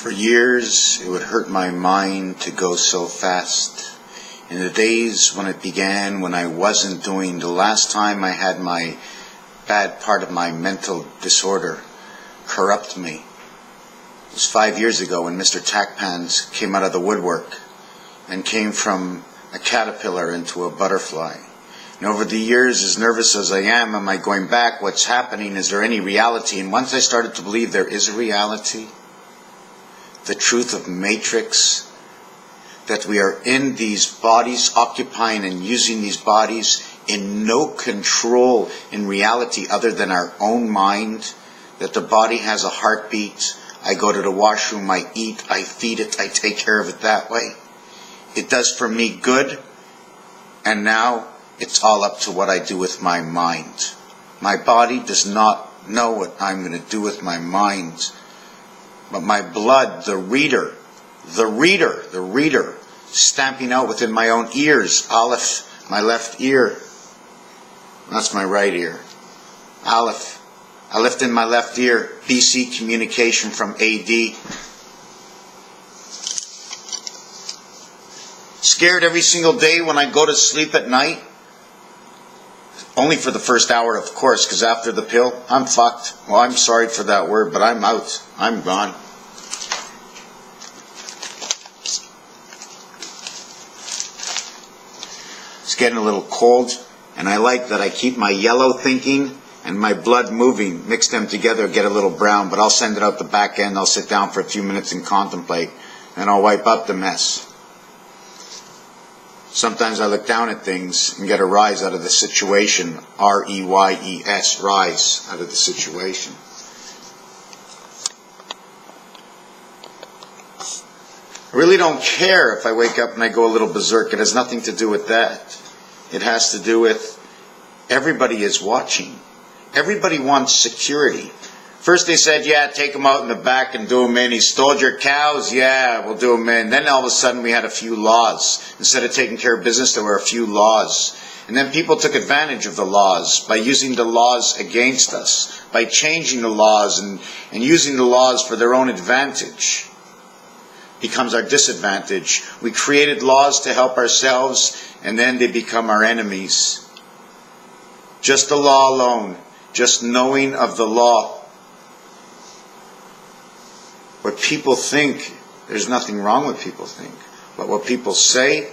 For years, it would hurt my mind to go so fast. In the days when it began, when I wasn't doing, the last time I had my bad part of my mental disorder corrupt me. It was 5 years ago when Mr. Tackpans came out of the woodwork and came from a caterpillar into a butterfly. And over the years, as nervous as I am I going back? What's happening? Is there any reality? And once I started to believe there is a reality, the truth of Matrix, that we are in these bodies, occupying and using these bodies in no control in reality other than our own mind, that the body has a heartbeat. I go to the washroom, I eat, I feed it, I take care of it that way. It does for me good, and now it's all up to what I do with my mind. My body does not know what I'm going to do with my mind, but my blood, the reader, stamping out within my own ears. Aleph, my left ear. That's my right ear. Aleph. I lift in my left ear. BC communication from AD. Scared every single day when I go to sleep at night. Only for the first hour, of course, because after the pill, I'm fucked. Well, I'm sorry for that word, but I'm out. I'm gone. It's getting a little cold, and I like that I keep my yellow thinking and my blood moving, mix them together, get a little brown, but I'll send it out the back end. I'll sit down for a few minutes and contemplate, and I'll wipe up the mess. Sometimes I look down at things and get a rise out of the situation. R-E-Y-E-S, rise out of the situation. I really don't care if I wake up and I go a little berserk. It has nothing to do with that. It has to do with everybody is watching. Everybody wants security. First they said, yeah, take him out in the back and do him in. He stole your cows. Yeah, we'll do him in. Then all of a sudden we had a few laws. Instead of taking care of business, there were a few laws. And then people took advantage of the laws by using the laws against us, by changing the laws and using the laws for their own advantage. Becomes our disadvantage. We created laws to help ourselves, and then they become our enemies. Just the law alone, just knowing of the law. What people think, there's nothing wrong with people think. But what people say,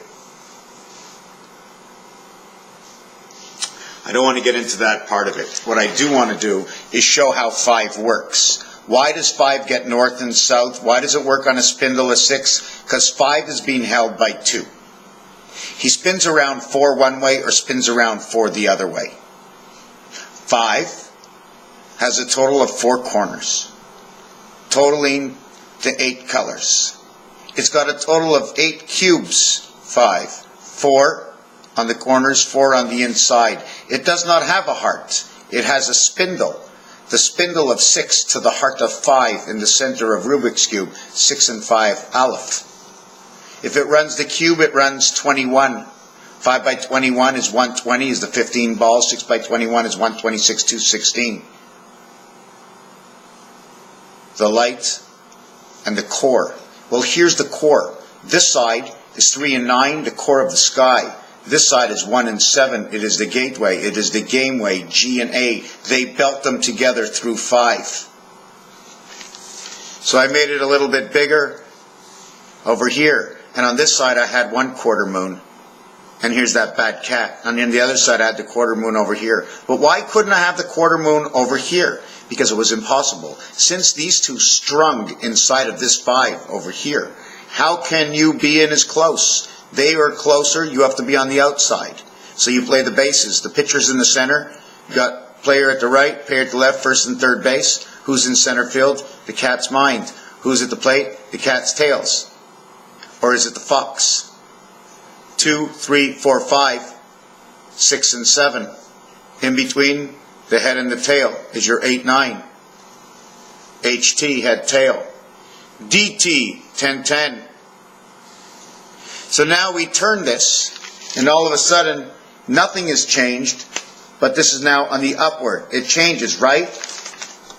I don't want to get into that part of it. What I do want to do is show how 5 works. Why does 5 get north and south? Why does it work on a spindle of 6? Because 5 is being held by 2. He spins around 4 one way or spins around 4 the other way. 5 has a total of 4 corners, totaling to 8 colors. It's got a total of 8 cubes, 5. 4 on the corners, 4 on the inside. It does not have a heart. It has a spindle. The spindle of 6 to the heart of 5 in the center of Rubik's Cube, 6 and 5, Aleph. If it runs the cube, it runs 21. 5 by 21 is 120, is the 15 balls. 6 by 21 is 126, 216. The light and the core. Well, here's the core. This side is 3 and 9, the core of the sky. This side is 1 and 7. It is the gateway. It is the gameway, G and A. They belt them together through 5. So I made it a little bit bigger over here. And on this side I had 1 quarter moon. And here's that bad cat. And on the other side I had the quarter moon over here. But why couldn't I have the quarter moon over here? Because it was impossible. Since these 2 strung inside of this 5 over here, how can you be in as close? They are closer, you have to be on the outside. So you play the bases. The pitcher's in the center. You got player at the right, player at the left, first and third base. Who's in center field? The cat's mind. Who's at the plate? The cat's tails. Or is it the fox? 2, 3, 4, 5, 6, and 7. In between the head and the tail is your 8, 9. HT, head, tail. DT, 10, 10. So now we turn this, and all of a sudden, nothing has changed, but this is now on the upward. It changes, right?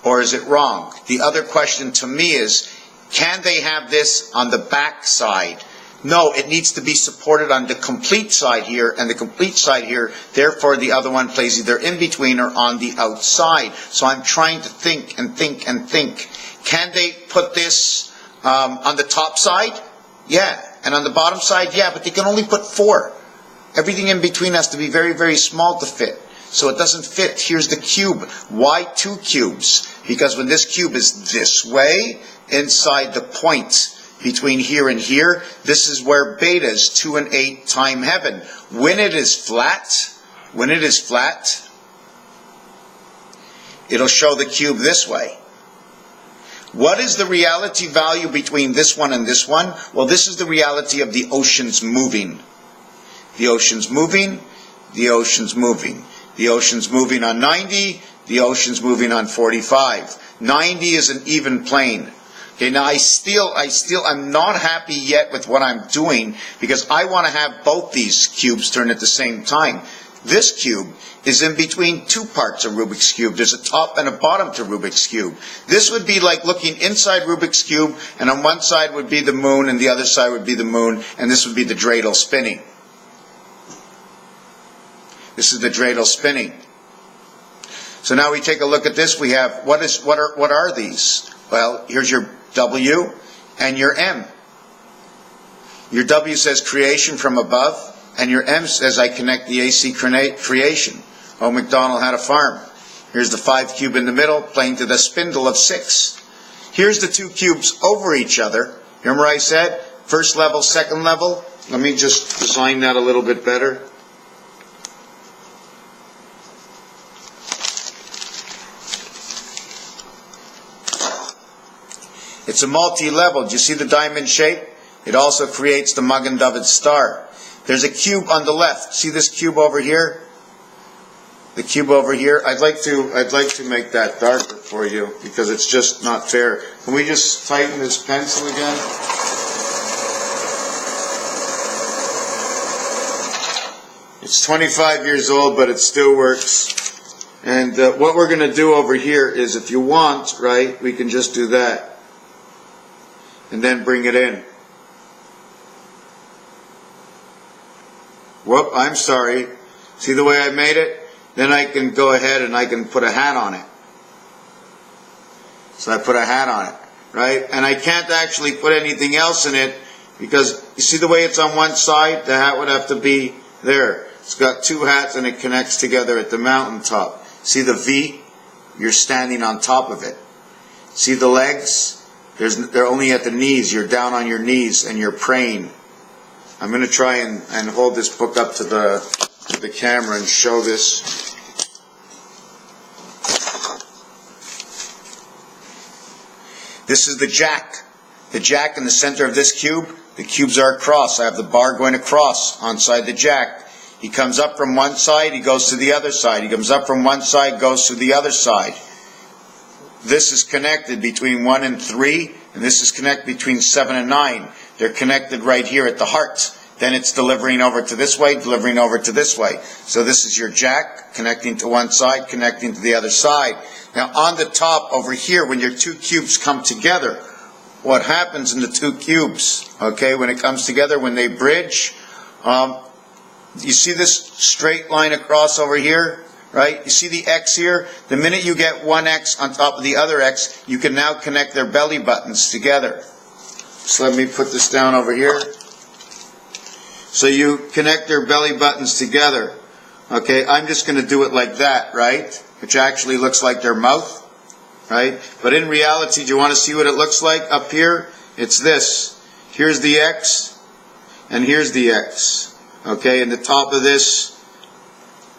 Or is it wrong? The other question to me is Can they have this on the back side? No, it needs to be supported on the complete side here and the complete side here. Therefore, the other one plays either in between or on the outside. So I'm trying to think and think and think. Can they put this on the top side? Yeah. And on the bottom side? Yeah, but they can only put 4. Everything in between has to be very, very small to fit. So it doesn't fit. Here's the cube. Why 2 cubes? Because when this cube is this way, inside the point between here and here, this is where beta is 2 and 8 time heaven. When it is flat, it'll show the cube this way. What is the reality value between this one and this one? Well, this is the reality of the oceans moving. The ocean's moving, the ocean's moving. The ocean's moving on 90, the ocean's moving on 45. 90 is an even plane. Okay, now I'm not happy yet with what I'm doing because I want to have both these cubes turn at the same time. This cube is in between 2 parts of Rubik's Cube. There's a top and a bottom to Rubik's Cube. This would be like looking inside Rubik's Cube, and on one side would be the moon, and the other side would be the moon, and this would be the dreidel spinning. This is the dreidel spinning. So now we take a look at this. We have, what are these? Well, here's your W and your M. Your W says creation from above, and your M says I connect the AC creation. Oh, MacDonald had a farm. Here's the 5 cube in the middle, playing to the spindle of 6. Here's the 2 cubes over each other. Remember I said, first level, second level? Let me just design that a little bit better. It's a multi-level. Do you see the diamond shape? It also creates the Magen David star. There's a cube on the left. See this cube over here? The cube over here. I'd like to make that darker for you because it's just not fair. Can we just tighten this pencil again? It's 25 years old, but it still works. And what we're going to do over here is, if you want, right, we can just do that. And then bring it in. Whoop, I'm sorry. See the way I made it? Then I can go ahead and I can put a hat on it. So I put a hat on it, right? And I can't actually put anything else in it because you see the way it's on one side? The hat would have to be there. It's got 2 hats and it connects together at the mountaintop. See the V? You're standing on top of it. See the legs? They're only at the knees. You're down on your knees and you're praying. I'm going to try and hold this book up to the camera and show this. This is the jack. The jack in the center of this cube. The cubes are across. I have the bar going across onside the jack. He comes up from one side, he goes to the other side. He comes up from one side, goes to the other side. This is connected between 1 and 3, and this is connected between 7 and 9. They're connected right here at the heart. Then it's delivering over to this way, delivering over to this way. So this is your jack, connecting to one side, connecting to the other side. Now on the top over here, when your 2 cubes come together, what happens in the 2 cubes, okay, when it comes together, when they bridge, you see this straight line across over here? Right? You see the X here? The minute you get one X on top of the other X, you can now connect their belly buttons together. So let me put this down over here. So you connect their belly buttons together. Okay, I'm just going to do it like that, right? Which actually looks like their mouth, right? But in reality, do you want to see what it looks like up here? It's this. Here's the X, and here's the X. Okay, and the top of this,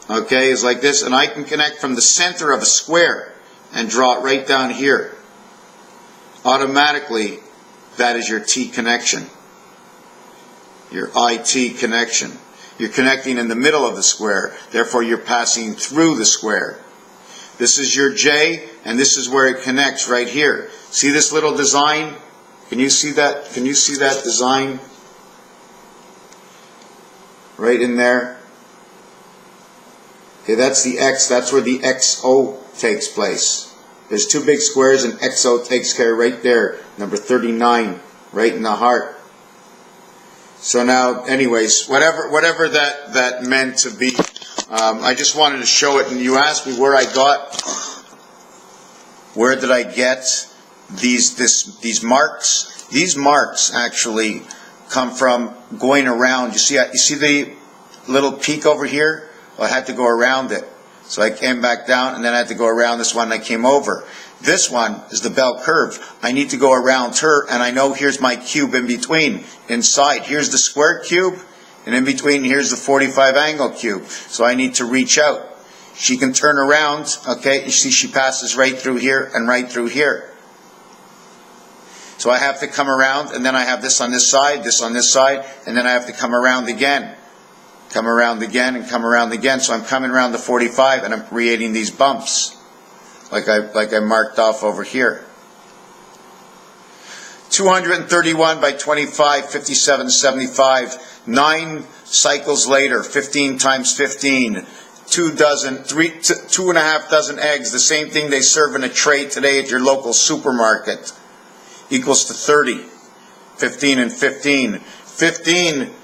okay, is like this, and I can connect from the center of a square and draw it right down here. Automatically, that is your T connection. Your IT connection. You're connecting in the middle of the square, therefore you're passing through the square. This is your J, and this is where it connects right here. See this little design? Can you see that? Can you see that design? Right in there. Okay, that's the X. That's where the XO takes place. There's two big squares, and EXO takes care right there. Number 39, right in the heart. So now, anyways, whatever that meant to be, I just wanted to show it. And you asked me where did I get these marks? These marks actually come from going around. You see the little peak over here? Well, I had to go around it. So I came back down, and then I had to go around this one, and I came over. This one is the bell curve. I need to go around her, and I know here's my cube in between. Inside, here's the square cube, and in between, here's the 45 angle cube. So I need to reach out. She can turn around, okay? You see she passes right through here and right through here. So I have to come around, and then I have this on this side, and then I have to come around again. Come around again and come around again. So I'm coming around the 45 and I'm creating these bumps like I marked off over here. 231 by 25, 57, 75. 9 cycles later, 15 times 15. 2 and a half dozen eggs, the same thing they serve in a tray today at your local supermarket, equals to 30. 15 and 15. 15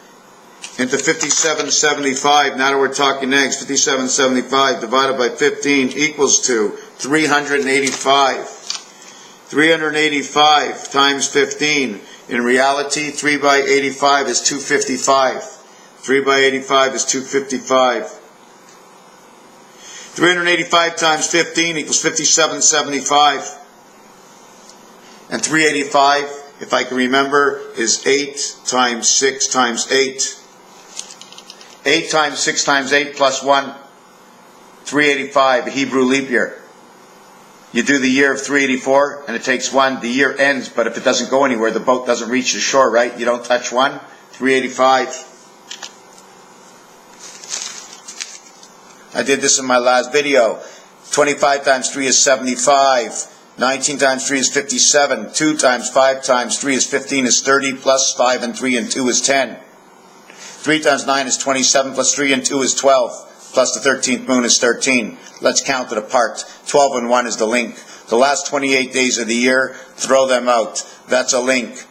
into 57.75, now that we're talking eggs, 57.75 divided by 15 equals to 385. 385 times 15. In reality, 3 by 85 is 255. 3 by 85 is 255. 385 times 15 equals 57.75. And 385, if I can remember, is 8 times 6 times 8. 8 times 6 times 8 plus 1, 385, a Hebrew leap year. You do the year of 384, and it takes 1. The year ends, but if it doesn't go anywhere, the boat doesn't reach the shore, right? You don't touch 1. 385. I did this in my last video. 25 times 3 is 75. 19 times 3 is 57. 2 times 5 times 3 is 15 is 30, plus 5 and 3 and 2 is 10. 3 times 9 is 27, plus 3 and 2 is 12, plus the 13th moon is 13. Let's count it apart. 12 and 1 is the link. The last 28 days of the year, throw them out. That's a link.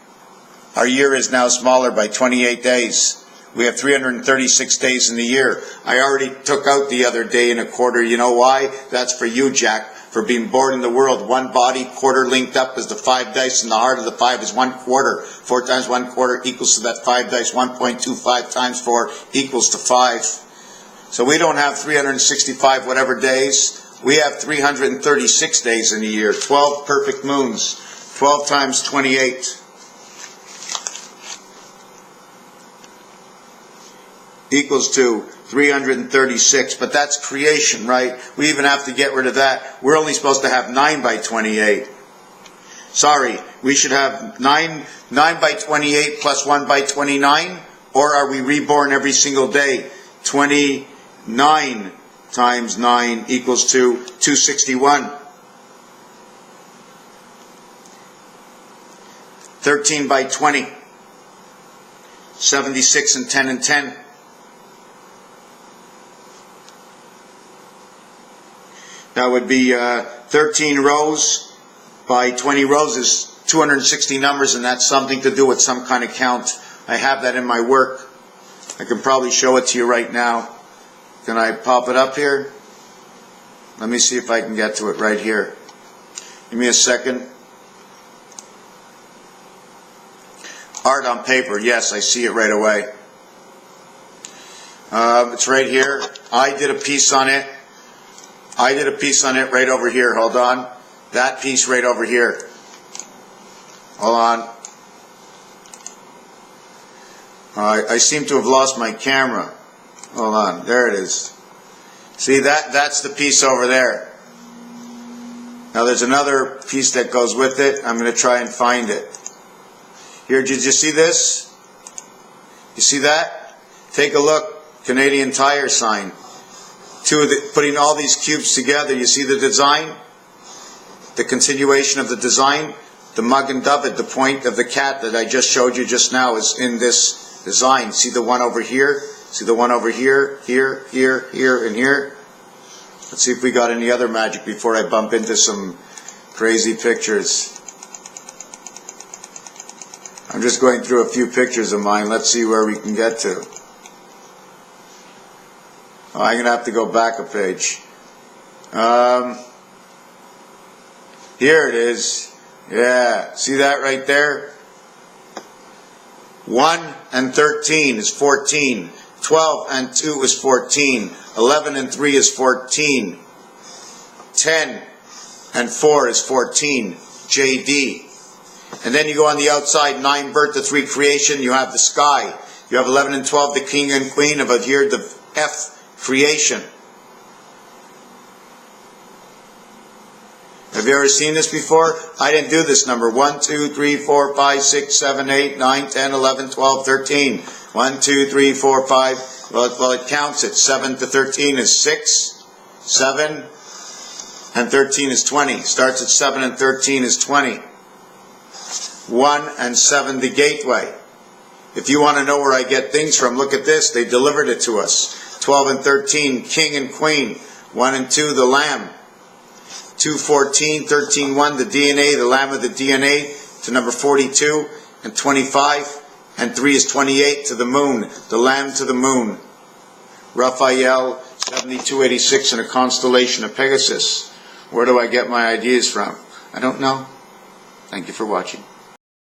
Our year is now smaller by 28 days. We have 336 days in the year. I already took out the other day and a quarter. You know why? That's for you, Jack. For being born in the world, one body, quarter linked up is the 5 dice, and the heart of the 5 is 1 quarter. 4 times 1 quarter equals to that 5 dice. 1.25 times 4 equals to 5. So we don't have 365 whatever days. We have 336 days in a year. 12 perfect moons. 12 times 28 equals to 336, but that's creation, right? We even have to get rid of that. We're only supposed to have 9 by 28. Sorry, we should have 9 by 28 plus 1 by 29, or are we reborn every single day? 29 times 9 equals to 261. 13 by 20. 76 and 10 and 10. That would be 13 rows by 20 rows is 260 numbers, and that's something to do with some kind of count. I have that in my work. I can probably show it to you right now. Can I pop it up here? Let me see if I can get to it right here. Give me a second. Art on paper. Yes, I see it right away. It's right here. I did a piece on it. Right over here. Hold on. That piece right over here. Hold on. I seem to have lost my camera. Hold on. There it is. See, that's the piece over there. Now there's another piece that goes with it. I'm going to try and find it. Here, did you see this? You see that? Take a look. Canadian Tire sign. Putting all these cubes together, you see the design? The continuation of the design? The Magen David, the point of the cat that I just showed you just now, is in this design. See the one over here? See the one over here? Here, here, here, and here? Let's see if we got any other magic before I bump into some Crazy pictures. I'm just going through a few pictures of mine. Let's see where we can get to. Oh, I'm going to have to go back a page. Here it is. Yeah, see that right there? 1 and 13 is 14. 12 and 2 is 14. 11 and 3 is 14. 10 and 4 is 14. JD. And then you go on the outside, 9 birth to 3 creation, you have the sky. You have 11 and 12, the king and queen, about here the F, creation. Have you ever seen this before? I didn't do this number. 1, 2, 3, 4, 5, 6, 7, 8, 9, 10, 11, 12, 13. 1, 2, 3, 4, 5. Well, it counts it. 7 to 13 is 6. 7 and 13 is 20. Starts at 7 and 13 is 20. 1 and 7 the gateway. If you want to know where I get things from, look at this. They delivered it to us. 12 and 13, king and queen. 1 and 2, the lamb. 2, 14, 13, 1, the DNA, the lamb of the DNA, to number 42, and 25, and 3 is 28, to the moon, the lamb to the moon. Raphael, 7286, in a constellation of Pegasus. Where do I get my ideas from? I don't know. Thank you for watching.